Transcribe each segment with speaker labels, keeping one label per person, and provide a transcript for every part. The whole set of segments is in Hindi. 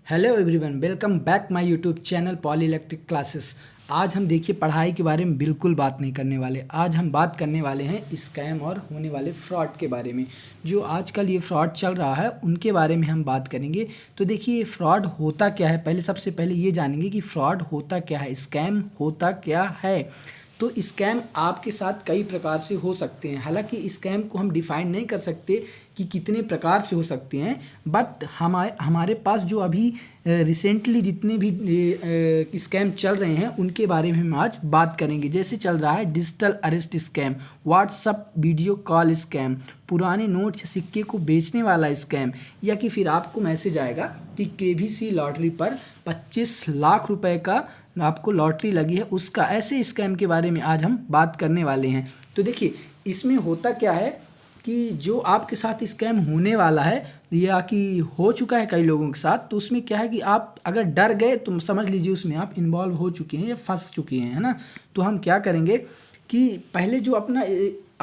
Speaker 1: Hello everyone, welcome back my YouTube channel poly electric classes. आज हम देखिए पढ़ाई के बारे में बिल्कुल बात नहीं करने वाले। आज हम बात करने वाले हैं स्कैम और होने वाले फ्रॉड के बारे में। जो आजकल ये फ्रॉड चल रहा है उनके बारे में हम बात करेंगे। तो देखिए ये फ्रॉड होता क्या है, सबसे पहले ये जानेंगे कि फ्रॉड होता क्या है, स्कैम होता क्या है। तो स्कैम आपके साथ कई प्रकार से हो सकते हैं। हालांकि स्कैम को हम डिफाइन नहीं कर सकते कि कितने प्रकार से हो सकते हैं, बट हमारे पास जो अभी रिसेंटली जितने भी स्कैम चल रहे हैं उनके बारे में हम आज बात करेंगे। जैसे चल रहा है digital arrest scam, WhatsApp video call scam, पुराने नोट या सिक्के को बेचने वाला स्कैम, या कि फिर आपको मैसेज आएगा कि केबीसी लॉटरी पर 25 लाख रुपए का आपको लॉटरी लगी है, उसका ऐसे स्कैम के बारे में आज हम बात करने वाले हैं। तो देखिए इसमें होता क्या है कि जो आपके साथ स्कैम होने वाला है या कि हो चुका है कई लोगों के साथ, तो उसमें क्या है कि आप अगर डर गए तो समझ लीजिए उसमें आप इन्वॉल्व हो चुके हैं या फंस चुके हैं, है ना। तो हम क्या करेंगे कि पहले जो अपना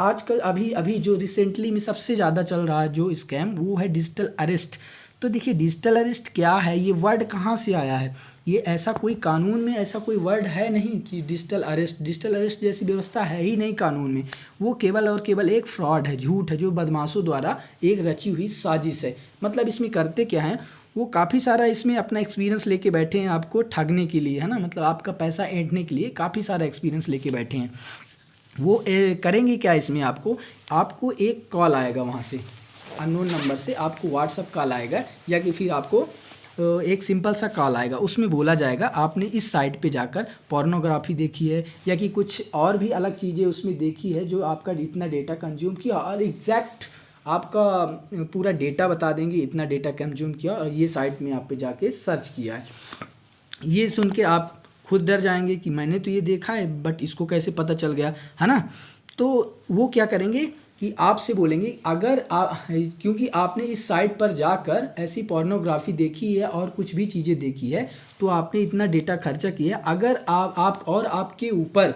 Speaker 1: आजकल अभी अभी जो रिसेंटली में सबसे ज़्यादा चल रहा है जो स्कैम, वो है डिजिटल अरेस्ट। तो देखिए डिजिटल अरेस्ट क्या है, ये वर्ड कहाँ से आया है। ये ऐसा कोई कानून में ऐसा कोई वर्ड है नहीं कि डिजिटल अरेस्ट जैसी व्यवस्था है ही नहीं कानून में। वो केवल और केवल एक फ्रॉड है, झूठ है, जो बदमाशों द्वारा एक रची हुई साजिश है। मतलब इसमें करते क्या है, वो काफ़ी सारा इसमें अपना एक्सपीरियंस लेके बैठे हैं आपको ठगने के लिए, है ना। मतलब आपका पैसा ऐंठने के लिए काफ़ी सारा एक्सपीरियंस लेके बैठे हैं। वो करेंगे क्या, इसमें आपको एक कॉल आएगा वहाँ से, अननोन नंबर से आपको व्हाट्सअप कॉल आएगा, या कि फिर आपको एक सिंपल सा कॉल आएगा। उसमें बोला जाएगा आपने इस साइट पे जाकर पोर्नोग्राफी देखी है या कि कुछ और भी अलग चीज़ें उसमें देखी है जो आपका इतना डेटा कंज्यूम किया, और एग्जैक्ट आपका पूरा डेटा बता देंगे, इतना डेटा कंज्यूम किया और ये साइट में आप पे जाके सर्च किया है। ये सुन के आप खुद डर जाएंगे कि मैंने तो ये देखा है बट इसको कैसे पता चल गया, है ना। तो वो क्या करेंगे कि आपसे बोलेंगे अगर क्योंकि आपने इस साइट पर जाकर ऐसी पोर्नोग्राफी देखी है और कुछ भी चीज़ें देखी है, तो आपने इतना डेटा खर्चा किया है। अगर आप और आपके ऊपर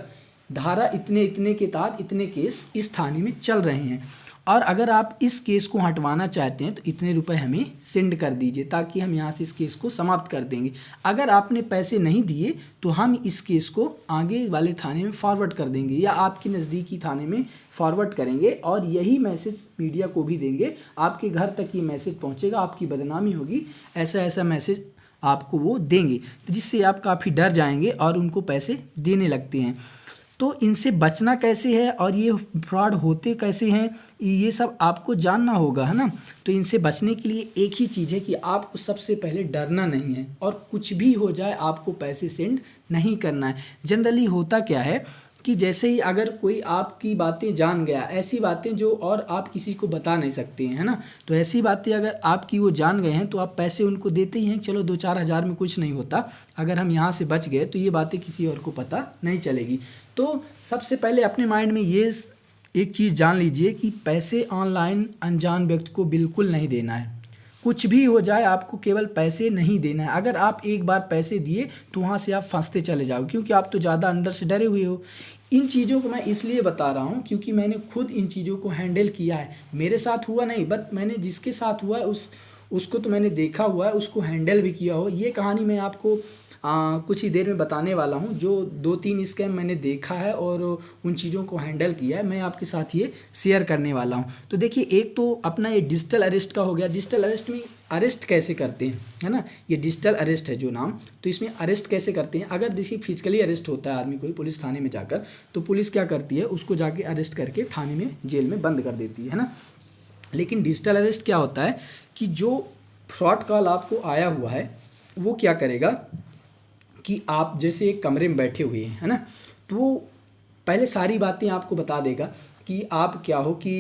Speaker 1: धारा इतने इतने के तहत इतने केस इस थाने में चल रहे हैं, और अगर आप इस केस को हटवाना चाहते हैं तो इतने रुपए हमें सेंड कर दीजिए ताकि हम यहाँ से इस केस को समाप्त कर देंगे। अगर आपने पैसे नहीं दिए तो हम इस केस को आगे वाले थाने में फॉरवर्ड कर देंगे या आपके नज़दीकी थाने में फॉरवर्ड करेंगे, और यही मैसेज मीडिया को भी देंगे। आपके घर तक ये मैसेज पहुँचेगा, आपकी बदनामी होगी, ऐसा ऐसा मैसेज आपको वो देंगे, तो जिससे आप काफ़ी डर जाएंगे और उनको पैसे देने लगते हैं। तो इनसे बचना कैसे है और ये फ्रॉड होते कैसे हैं, ये सब आपको जानना होगा, है ना। तो इनसे बचने के लिए एक ही चीज़ है कि आपको सबसे पहले डरना नहीं है, और कुछ भी हो जाए आपको पैसे सेंड नहीं करना है। जनरली होता क्या है कि जैसे ही अगर कोई आपकी बातें जान गया, ऐसी बातें जो और आप किसी को बता नहीं सकते हैं, है ना, तो ऐसी बातें अगर आपकी वो जान गए हैं तो आप पैसे उनको देते ही हैं। चलो 2-4 हज़ार में कुछ नहीं होता, अगर हम यहाँ से बच गए तो ये बातें किसी और को पता नहीं चलेगी। तो सबसे पहले अपने माइंड में ये एक चीज़ जान लीजिए कि पैसे ऑनलाइन अनजान व्यक्ति को बिल्कुल नहीं देना है। कुछ भी हो जाए आपको केवल पैसे नहीं देना है। अगर आप एक बार पैसे दिए तो वहाँ से आप फंसते चले जाओ, क्योंकि आप तो ज़्यादा अंदर से डरे हुए हो। इन चीज़ों को मैं इसलिए बता रहा हूँ क्योंकि मैंने खुद इन चीज़ों को हैंडल किया है। मेरे साथ हुआ नहीं, बट मैंने जिसके साथ हुआ है उसको तो मैंने देखा हुआ है, उसको हैंडल भी किया हो। ये कहानी मैं आपको कुछ ही देर में बताने वाला हूँ। जो 2-3 स्कैम मैंने देखा है और उन चीज़ों को हैंडल किया है, मैं आपके साथ ये शेयर करने वाला हूँ। तो देखिए एक तो अपना ये डिजिटल अरेस्ट का हो गया। डिजिटल अरेस्ट में अरेस्ट कैसे करते हैं, है ना, ये डिजिटल अरेस्ट है जो नाम। तो इसमें अरेस्ट कैसे करते हैं, अगर देखिए फिजिकली अरेस्ट होता है आदमी कोई पुलिस थाने में जाकर, तो पुलिस क्या करती है, उसको जाके अरेस्ट करके थाने में जेल में बंद कर देती है ना। लेकिन डिजिटल अरेस्ट क्या होता है कि जो फ्रॉड कॉल आपको आया हुआ है वो क्या करेगा कि आप जैसे एक कमरे में बैठे हुए हैं, है ना, तो वो पहले सारी बातें आपको बता देगा कि आप क्या हो कि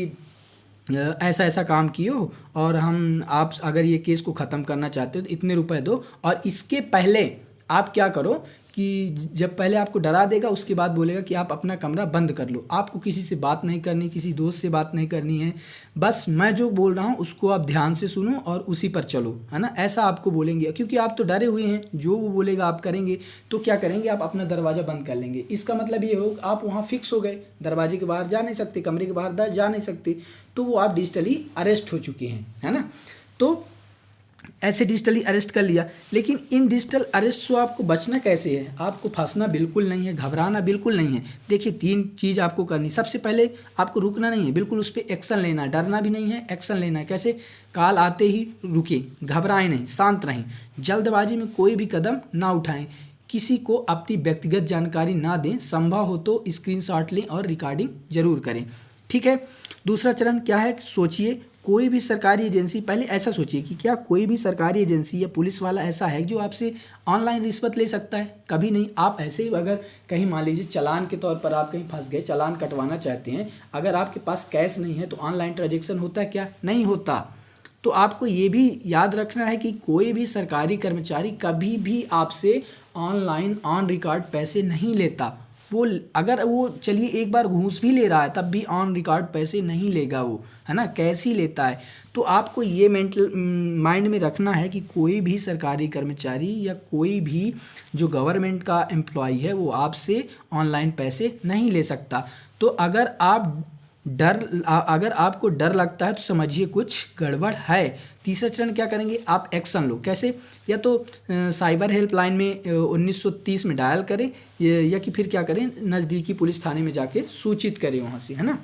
Speaker 1: ऐसा ऐसा काम कियो, और आप अगर ये केस को ख़त्म करना चाहते हो तो इतने रुपए दो। और इसके पहले आप क्या करो कि जब पहले आपको डरा देगा, उसके बाद बोलेगा कि आप अपना कमरा बंद कर लो, आपको किसी से बात नहीं करनी, किसी दोस्त से बात नहीं करनी है, बस मैं जो बोल रहा हूँ उसको आप ध्यान से सुनो और उसी पर चलो, है ना। ऐसा आपको बोलेंगे क्योंकि आप तो डरे हुए हैं, जो वो बोलेगा आप करेंगे। तो क्या करेंगे, आप अपना दरवाज़ा बंद कर लेंगे। इसका मतलब ये हो आप वहाँ फिक्स हो गए, दरवाजे के बाहर जा नहीं सकते, कमरे के बाहर जा नहीं सकते, तो वो आप डिजिटली अरेस्ट हो चुके हैं, है ना। तो ऐसे डिजिटली अरेस्ट कर लिया। लेकिन इन डिजिटल अरेस्ट से आपको बचना कैसे है? आपको फंसना बिल्कुल नहीं है, घबराना बिल्कुल नहीं है। देखिए 3 चीज़ आपको करनी। सबसे पहले आपको रुकना नहीं है, बिल्कुल उस पर एक्शन लेना है, डरना भी नहीं है, एक्शन लेना है। कैसे? कॉल आते ही रुके, घबराएं नहीं, शांत रहें, जल्दबाजी में कोई भी कदम ना उठाएं, किसी को अपनी व्यक्तिगत जानकारी ना दें, संभव हो तो स्क्रीनशॉट लें और रिकॉर्डिंग जरूर करें। ठीक है। दूसरा चरण क्या है? सोचिए कोई भी सरकारी एजेंसी, पहले ऐसा सोचिए कि क्या कोई भी सरकारी एजेंसी या पुलिस वाला ऐसा है जो आपसे ऑनलाइन रिश्वत ले सकता है? कभी नहीं। आप ऐसे ही अगर कहीं मान लीजिए चालान के तौर पर आप कहीं फंस गए, चालान कटवाना चाहते हैं, अगर आपके पास कैश नहीं है तो ऑनलाइन ट्रांजेक्शन होता है क्या? नहीं होता। तो आपको ये भी याद रखना है कि कोई भी सरकारी कर्मचारी कभी भी आपसे ऑनलाइन ऑन रिकॉर्ड पैसे नहीं लेता। वो अगर वो चलिए एक बार घूस भी ले रहा है तब भी ऑन रिकॉर्ड पैसे नहीं लेगा वो, है ना, कैश ही लेता है। तो आपको ये मेंटल माइंड में रखना है कि कोई भी सरकारी कर्मचारी या कोई भी जो गवर्नमेंट का एम्प्लॉय है वो आपसे ऑनलाइन पैसे नहीं ले सकता। तो अगर आपको डर लगता है तो समझिए कुछ गड़बड़ है। तीसरा चरण क्या करेंगे? आप एक्शन लो। कैसे? या तो साइबर हेल्पलाइन में 1930 में डायल करें, या कि फिर क्या करें, नज़दीकी पुलिस थाने में जाके सूचित करें वहाँ से, है ना।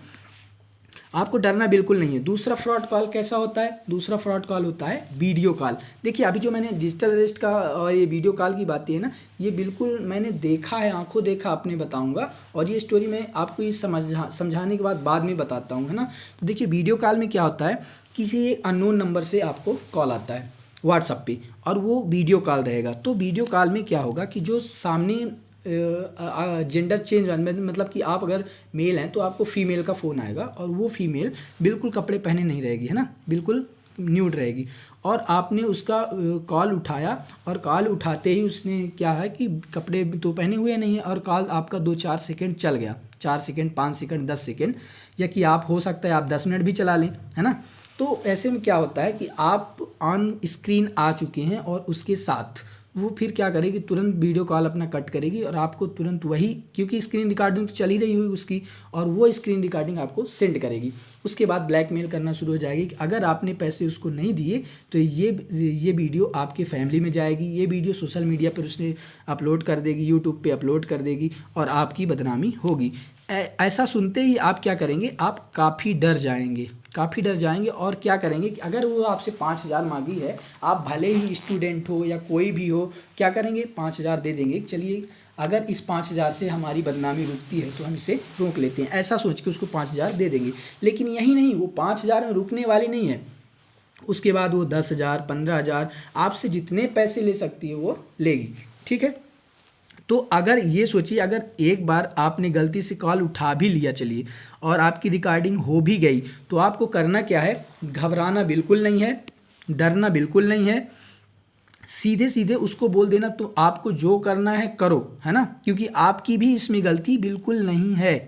Speaker 1: आपको डरना बिल्कुल नहीं है। दूसरा फ्रॉड कॉल कैसा होता है? दूसरा फ्रॉड कॉल होता है वीडियो कॉल। देखिए अभी जो मैंने डिजिटल अरेस्ट का और ये वीडियो कॉल की बातें है ना, ये बिल्कुल मैंने देखा है, आंखों देखा, आपने बताऊंगा, और ये स्टोरी मैं आपको ये समझाने के बाद में बताता हूँ, है ना। तो देखिए वीडियो कॉल में क्या होता है, किसी एक अननोन नंबर से आपको कॉल आता है व्हाट्सएप पे, और वो वीडियो कॉल रहेगा। तो वीडियो कॉल में क्या होगा कि जो सामने जेंडर चेंज, मतलब कि आप अगर मेल हैं तो आपको फीमेल का फ़ोन आएगा, और वो फीमेल बिल्कुल कपड़े पहने नहीं रहेगी, है ना, बिल्कुल न्यूड रहेगी, और आपने उसका कॉल उठाया, और कॉल उठाते ही उसने क्या है कि कपड़े तो पहने हुए नहीं है, और कॉल आपका 2-4 सेकेंड चल गया, 4 सेकेंड, 5 सेकेंड, 10 सेकेंड, या कि आप हो सकता है आप 10 मिनट भी चला लें, है ना। तो ऐसे में क्या होता है कि आप ऑन स्क्रीन आ चुके हैं, और उसके साथ वो फिर क्या करेगी, तुरंत वीडियो कॉल अपना कट करेगी, और आपको तुरंत वही, क्योंकि स्क्रीन रिकॉर्डिंग तो चल ही रही हुई उसकी, और वो स्क्रीन रिकॉर्डिंग आपको सेंड करेगी। उसके बाद ब्लैकमेल करना शुरू हो जाएगी कि अगर आपने पैसे उसको नहीं दिए तो ये वीडियो आपके फैमिली में जाएगी, ये वीडियो सोशल मीडिया पर उसने अपलोड कर देगी, यूट्यूब पे अपलोड कर देगी, और आपकी बदनामी होगी। ऐसा सुनते ही आप क्या करेंगे, आप काफ़ी डर जाएंगे, काफ़ी डर जाएंगे, और क्या करेंगे कि अगर वो आपसे 5,000 मांगी है, आप भले ही स्टूडेंट हो या कोई भी हो, क्या करेंगे, 5,000 दे देंगे। चलिए अगर इस 5,000 से हमारी बदनामी रुकती है तो हम इसे रोक लेते हैं, ऐसा सोच के उसको 5,000 दे देंगे। लेकिन यही नहीं, वो 5,000 में रुकने वाली नहीं है, उसके बाद वो 10,000, 15,000, आपसे जितने पैसे ले सकती है वो लेगी। ठीक है। तो अगर ये सोचिए, अगर एक बार आपने गलती से कॉल उठा भी लिया, चलिए, और आपकी रिकॉर्डिंग हो भी गई, तो आपको करना क्या है, घबराना बिल्कुल नहीं है, डरना बिल्कुल नहीं है, सीधे सीधे उसको बोल देना तो आपको जो करना है करो, है ना, क्योंकि आपकी भी इसमें गलती बिल्कुल नहीं है,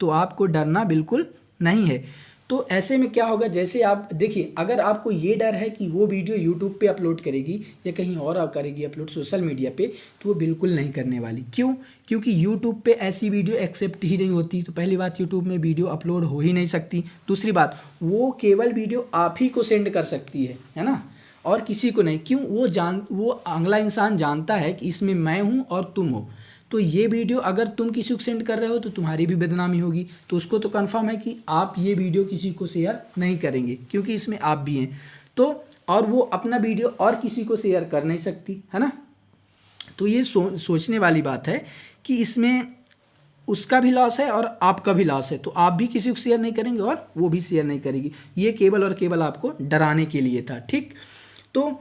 Speaker 1: तो आपको डरना बिल्कुल नहीं है। तो ऐसे में क्या होगा, जैसे आप देखिए, अगर आपको ये डर है कि वो वीडियो यूट्यूब पे अपलोड करेगी या कहीं और करेगी अपलोड सोशल मीडिया पे, तो वो बिल्कुल नहीं करने वाली। क्यों? क्योंकि यूट्यूब पे ऐसी वीडियो एक्सेप्ट ही नहीं होती। तो पहली बात, यूट्यूब में वीडियो अपलोड हो ही नहीं सकती। दूसरी बात, वो केवल वीडियो आप ही को सेंड कर सकती है ना, और किसी को नहीं। क्यों? वो अगला इंसान जानता है कि इसमें मैं हूँ और तुम हो, तो ये वीडियो अगर तुम किसी को सेंड कर रहे हो तो तुम्हारी भी बदनामी होगी, तो उसको तो कंफर्म है कि आप ये वीडियो किसी को शेयर नहीं करेंगे, क्योंकि इसमें आप भी हैं। तो और वो अपना वीडियो और किसी को शेयर कर नहीं सकती, है ना। तो ये सोचने वाली बात है कि इसमें उसका भी लॉस है और आपका भी लॉस है, तो आप भी किसी को शेयर नहीं करेंगे और वो भी शेयर नहीं करेगी। ये केवल और केवल आपको डराने के लिए था। ठीक, तो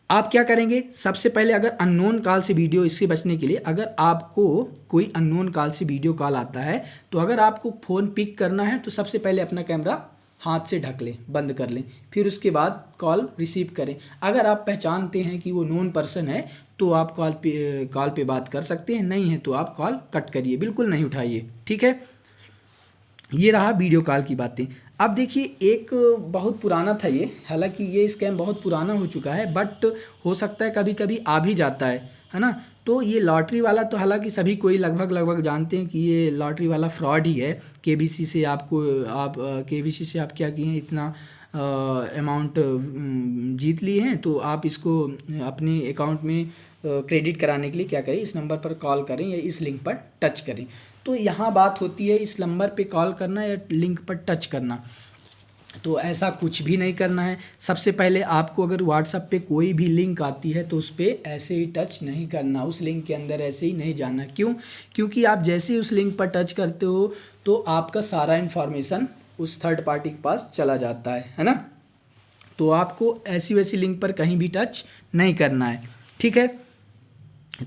Speaker 1: आप क्या करेंगे, सबसे पहले अगर अननोन कॉल से वीडियो, इससे बचने के लिए, अगर आपको कोई अननोन कॉल से वीडियो कॉल आता है, तो अगर आपको फ़ोन पिक करना है तो सबसे पहले अपना कैमरा हाथ से ढक लें, बंद कर लें, फिर उसके बाद कॉल रिसीव करें। अगर आप पहचानते हैं कि वो नोन पर्सन है तो आप कॉल पे बात कर सकते हैं, नहीं है तो आप कॉल कट करिए, बिल्कुल नहीं उठाइए। ठीक है, ये रहा वीडियो कॉल की बातें। अब देखिए, एक बहुत पुराना था ये, हालांकि ये स्कैम बहुत पुराना हो चुका है, बट हो सकता है कभी कभी आ भी जाता है ना। तो ये लॉटरी वाला तो हालांकि सभी कोई लगभग जानते हैं कि ये लॉटरी वाला फ्रॉड ही है। केबीसी से आप केबीसी से आप क्या किए हैं, इतना अमाउंट जीत लिए हैं, तो आप इसको अपने अकाउंट में क्रेडिट कराने के लिए क्या करें, इस नंबर पर कॉल करें या इस लिंक पर टच करें। तो यहाँ बात होती है इस नंबर पे कॉल करना या लिंक पर टच करना। तो ऐसा कुछ भी नहीं करना है। सबसे पहले आपको अगर व्हाट्सएप पे कोई भी लिंक आती है तो उस पर ऐसे ही टच नहीं करना, उस लिंक के अंदर ऐसे ही नहीं जाना। क्यों? क्योंकि आप जैसे ही उस लिंक पर टच करते हो तो आपका सारा इन्फॉर्मेशन उस थर्ड पार्टी के पास चला जाता है ना। तो आपको ऐसी वैसी लिंक पर कहीं भी टच नहीं करना है, ठीक है।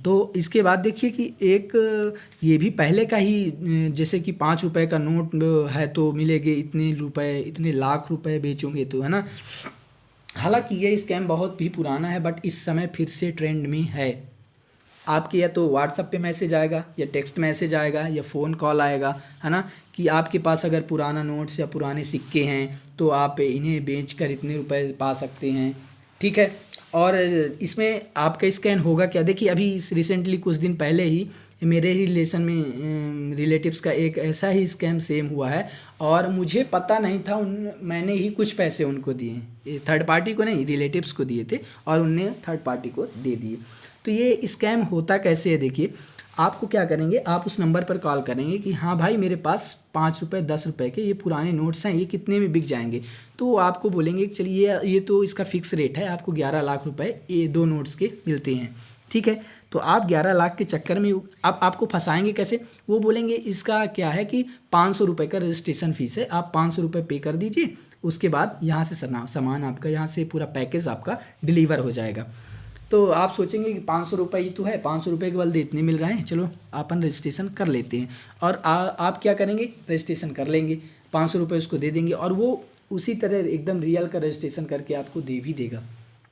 Speaker 1: तो इसके बाद देखिए कि एक ये भी पहले का ही, जैसे कि 5 रुपए का नोट है तो मिलेंगे इतने रुपए, इतने लाख रुपए बेचोगे तो, है ना। हालांकि ये स्कैम बहुत भी पुराना है, बट इस समय फिर से ट्रेंड में है। आपके या तो व्हाट्सएप पे मैसेज आएगा या टेक्स्ट मैसेज आएगा या फ़ोन कॉल आएगा, है ना, कि आपके पास अगर पुराना नोट्स या पुराने सिक्के हैं तो आप इन्हें बेचकर इतने रुपए पा सकते हैं, ठीक है। और इसमें आपका स्कैन होगा क्या, देखिए अभी रिसेंटली कुछ दिन पहले ही मेरे ही रिलेशन में रिलेटिव्स का एक ऐसा ही स्कैम सेम हुआ है, और मुझे पता नहीं था। मैंने ही कुछ पैसे उनको दिए, थर्ड पार्टी को नहीं, रिलेटिव्स को दिए थे, और उनने थर्ड पार्टी को दे दिए। तो ये स्कैम होता कैसे है, देखिए आपको क्या करेंगे, आप उस नंबर पर कॉल करेंगे कि हाँ भाई मेरे पास 5 रुपये 10 रुपये के ये पुराने नोट्स हैं, ये कितने में बिक जाएंगे। तो वो आपको बोलेंगे कि चलिए ये तो इसका फिक्स रेट है, आपको 11 लाख रुपए ये 2 नोट्स के मिलते हैं, ठीक है। तो आप 11 लाख के चक्कर में आप आपको फंसाएंगे कैसे, वो बोलेंगे इसका क्या है कि 500 रुपये का रजिस्ट्रेशन फीस है, आप 500 रुपये पे कर दीजिए, उसके बाद यहाँ से सामान आपका, यहाँ से पूरा पैकेज आपका डिलीवर हो जाएगा। तो आप सोचेंगे कि 500 रुपये ही तो है, 500 रुपये के बदले इतने मिल रहे हैं, चलो अपन रजिस्ट्रेशन कर लेते हैं। और आप क्या करेंगे, रजिस्ट्रेशन कर लेंगे, 500 रुपये उसको दे देंगे, और वो उसी तरह एकदम रियल का रजिस्ट्रेशन करके आपको दे भी देगा,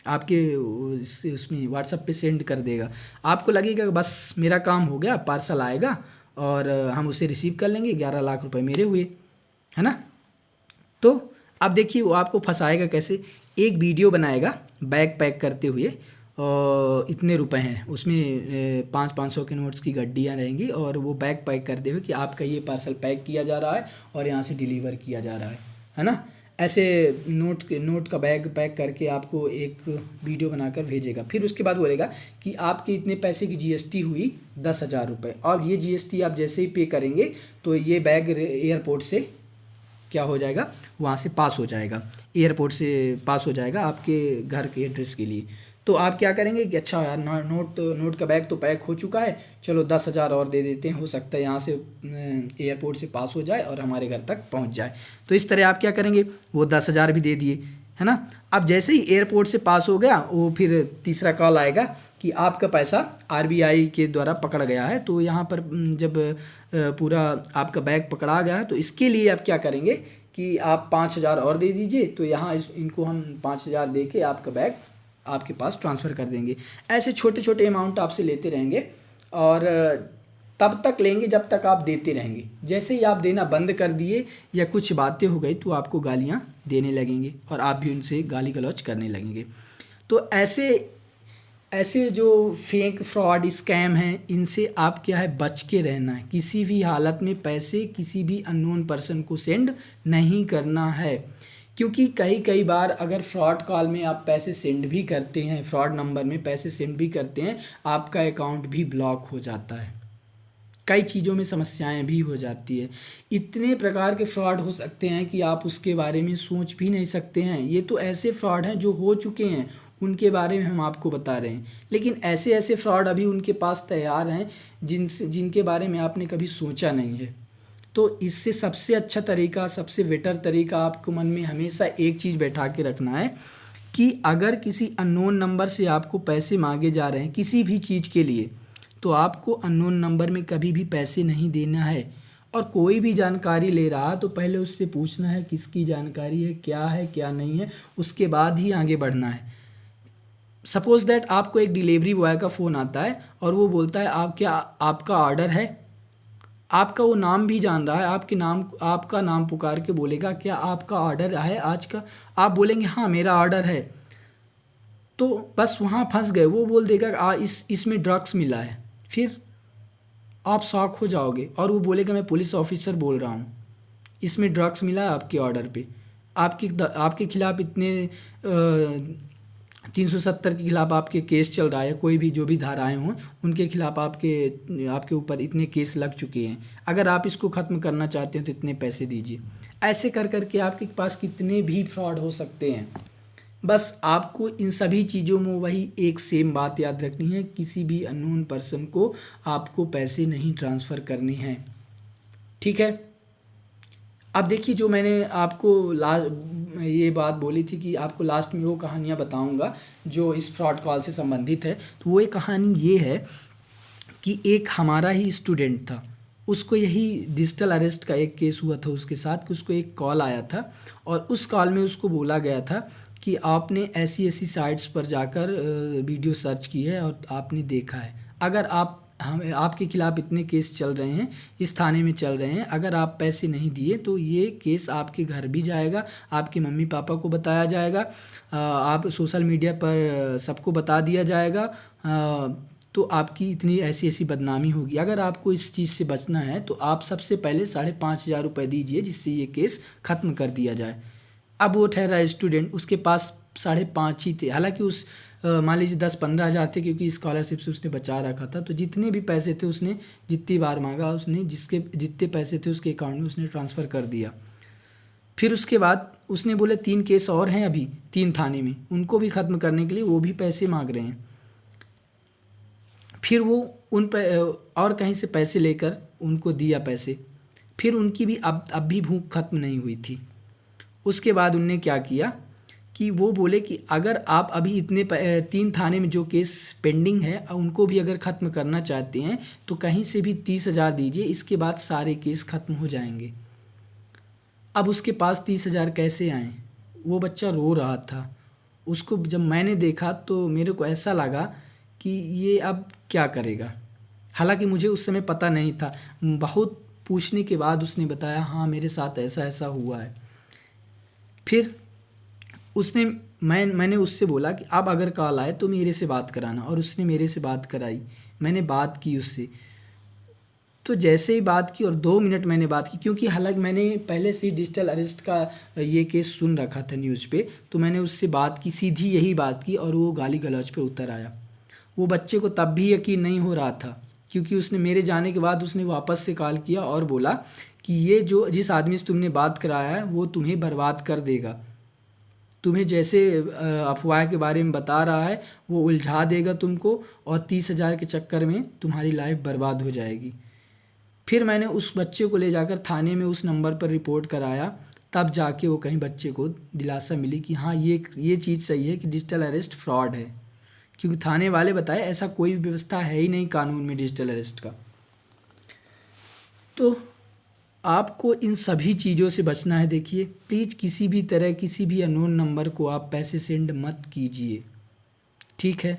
Speaker 1: आपके उसमें व्हाट्सएप पे सेंड कर देगा। आपको लगेगा कि बस मेरा काम हो गया, पार्सल आएगा और हम उसे रिसीव कर लेंगे, 11 लाख रुपए मेरे हुए, है ना। तो अब देखिए वो आपको फंसाएगा कैसे, एक वीडियो बनाएगा बैग पैक करते हुए, और इतने रुपए हैं उसमें, 500 के नोट्स की गड्डियाँ रहेंगी, और वो बैग पैक करते हुए कि आपका ये पार्सल पैक किया जा रहा है और यहाँ से डिलीवर किया जा रहा है ना। ऐसे नोट का बैग पैक करके आपको एक वीडियो बनाकर भेजेगा। फिर उसके बाद बोलेगा कि आपके इतने पैसे की जीएसटी हुई 10,000 रुपये, और ये जीएसटी आप जैसे ही पे करेंगे तो ये बैग एयरपोर्ट से क्या हो जाएगा, वहाँ से पास हो जाएगा, एयरपोर्ट से पास हो जाएगा आपके घर के एड्रेस के लिए। तो आप क्या करेंगे कि अच्छा यार नोट का बैग तो पैक हो चुका है, चलो 10,000 और दे देते हैं, हो सकता है यहाँ से एयरपोर्ट से पास हो जाए और हमारे घर तक पहुँच जाए। तो इस तरह आप क्या करेंगे, वो 10,000 भी दे दिए, है ना। अब जैसे ही एयरपोर्ट से पास हो गया, वो फिर तीसरा कॉल आएगा कि आपका पैसा आरबीआई के द्वारा पकड़ा गया है। तो यहाँ पर जब पूरा आपका बैग पकड़ा गया है तो इसके लिए आप क्या करेंगे कि आप 5,000 और दे दीजिए, तो यहाँ इनको हम 5,000 दे के आपका बैग आपके पास ट्रांसफ़र कर देंगे। ऐसे छोटे छोटे अमाउंट आपसे लेते रहेंगे, और तब तक लेंगे जब तक आप देते रहेंगे। जैसे ही आप देना बंद कर दिए या कुछ बातें हो गई तो आपको गालियाँ देने लगेंगे, और आप भी उनसे गाली गलौज करने लगेंगे। तो ऐसे जो फेक फ्रॉड स्कैम हैं, इनसे आप क्या है, बच के रहना है। किसी भी हालत में पैसे किसी भी अननोन पर्सन को सेंड नहीं करना है, क्योंकि कई बार अगर फ्रॉड कॉल में आप पैसे सेंड भी करते हैं, फ्रॉड नंबर में पैसे सेंड भी करते हैं, आपका अकाउंट भी ब्लॉक हो जाता है, कई चीज़ों में समस्याएं भी हो जाती है। इतने प्रकार के फ्रॉड हो सकते हैं कि आप उसके बारे में सोच भी नहीं सकते हैं। ये तो ऐसे फ्रॉड हैं जो हो चुके हैं, उनके बारे में हम आपको बता रहे हैं, लेकिन ऐसे ऐसे फ्रॉड अभी उनके पास तैयार हैं जिनके बारे में आपने कभी सोचा नहीं है। तो इससे सबसे अच्छा तरीका, सबसे बेटर तरीका आपको मन में हमेशा एक चीज़ बैठा के रखना है कि अगर किसी अननोन नंबर से आपको पैसे मांगे जा रहे हैं किसी भी चीज़ के लिए, तो आपको अननोन नंबर में कभी भी पैसे नहीं देना है। और कोई भी जानकारी ले रहा तो पहले उससे पूछना है किसकी जानकारी है क्या नहीं है, उसके बाद ही आगे बढ़ना है। सपोज दैट आपको एक डिलीवरी बॉय का फ़ोन आता है और वो बोलता है आपका ऑर्डर है, आपका वो नाम भी जान रहा है, आपका नाम पुकार के बोलेगा क्या आपका ऑर्डर है आज का, आप बोलेंगे हाँ मेरा ऑर्डर है, तो बस वहाँ फंस गए। वो बोल देगा इसमें ड्रग्स मिला है, फिर आप शॉक हो जाओगे, और वो बोलेगा मैं पुलिस ऑफिसर बोल रहा हूँ, इसमें ड्रग्स मिला है आपके ऑर्डर पे। आपके खिलाफ इतने 370 के खिलाफ आपके केस चल रहा है, कोई भी जो भी धाराएं हों उनके खिलाफ आपके ऊपर इतने केस लग चुके हैं। अगर आप इसको ख़त्म करना चाहते हैं तो इतने पैसे दीजिए। ऐसे कर करके आपके पास कितने भी फ्रॉड हो सकते हैं। बस आपको इन सभी चीज़ों में वही एक सेम बात याद रखनी है, किसी भी अननोन पर्सन को आपको पैसे नहीं ट्रांसफ़र करने हैं। ठीक है। अब देखिए, जो मैंने आपको ये बात बोली थी कि आपको लास्ट में वो कहानियाँ बताऊंगा जो इस फ्रॉड कॉल से संबंधित है। तो वो एक कहानी ये है कि एक हमारा ही स्टूडेंट था, उसको यही डिजिटल अरेस्ट का एक केस हुआ था उसके साथ, कि उसको एक कॉल आया था और उस कॉल में उसको बोला गया था कि आपने ऐसी ऐसी साइट्स पर जाकर वीडियो सर्च की है और आपने देखा है, अगर आपके खिलाफ इतने केस चल रहे हैं, इस थाने में चल रहे हैं, अगर आप पैसे नहीं दिए तो ये केस आपके घर भी जाएगा, आपके मम्मी पापा को बताया जाएगा, आप सोशल मीडिया पर सबको बता दिया जाएगा, तो आपकी इतनी ऐसी ऐसी बदनामी होगी। अगर आपको इस चीज़ से बचना है तो आप सबसे पहले 5,500 रुपये दीजिए, जिससे ये केस ख़त्म कर दिया जाए। अब वो ठहरा स्टूडेंट, उसके पास 5,500 ही थे। हालांकि मान लीजिए 10-15 हज़ार थे, क्योंकि स्कॉलरशिप से उसने बचा रखा था। तो जितने भी पैसे थे उसने जितनी बार मांगा, उसने जितने पैसे थे उसके अकाउंट में उसने ट्रांसफ़र कर दिया। फिर उसके बाद उसने बोले 3 केस और हैं अभी 3 थाने में, उनको भी ख़त्म करने के लिए वो भी पैसे मांग रहे हैं। फिर वो और कहीं से पैसे लेकर उनको दिया पैसे। फिर उनकी भी अब भी भूख ख़त्म नहीं हुई थी। उसके बाद उनने क्या किया कि वो बोले कि अगर आप अभी इतने 3 थाने में जो केस पेंडिंग है उनको भी अगर ख़त्म करना चाहते हैं तो कहीं से भी 30,000 दीजिए, इसके बाद सारे केस ख़त्म हो जाएंगे। अब उसके पास 30,000 कैसे आए? वो बच्चा रो रहा था। उसको जब मैंने देखा तो मेरे को ऐसा लगा कि ये अब क्या करेगा। हालांकि मुझे उस समय पता नहीं था, बहुत पूछने के बाद उसने बताया, हाँ मेरे साथ ऐसा ऐसा हुआ है। फिर मैंने उससे बोला कि अब अगर कॉल आए तो मेरे से बात कराना, और उसने मेरे से बात कराई। मैंने बात की उससे, तो जैसे ही बात की और 2 मिनट मैंने बात की, क्योंकि हालांकि मैंने पहले से डिजिटल अरेस्ट का ये केस सुन रखा था न्यूज़ पे, तो मैंने उससे बात की, सीधी यही बात की, और वो गाली गलौज पे उतर आया। वो बच्चे को तब भी यकीन नहीं हो रहा था, क्योंकि उसने मेरे जाने के बाद उसने वापस से कॉल किया और बोला कि ये जिस आदमी से तुमने बात कराया है वो तुम्हें बर्बाद कर देगा, तुम्हें जैसे अफवाह के बारे में बता रहा है वो उलझा देगा तुमको, और 30,000 के चक्कर में तुम्हारी लाइफ बर्बाद हो जाएगी। फिर मैंने उस बच्चे को ले जाकर थाने में उस नंबर पर रिपोर्ट कराया, तब जाके वो कहीं बच्चे को दिलासा मिली कि हाँ ये चीज़ सही है कि डिजिटल अरेस्ट फ्रॉड है, क्योंकि थाने वाले बताए ऐसा कोई भी व्यवस्था है ही नहीं कानून में डिजिटल अरेस्ट का। तो आपको इन सभी चीज़ों से बचना है। देखिए प्लीज़ किसी भी तरह किसी भी अननोन नंबर को आप पैसे सेंड मत कीजिए, ठीक है।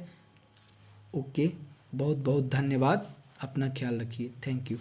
Speaker 1: ओके, बहुत बहुत धन्यवाद, अपना ख्याल रखिए, थैंक यू।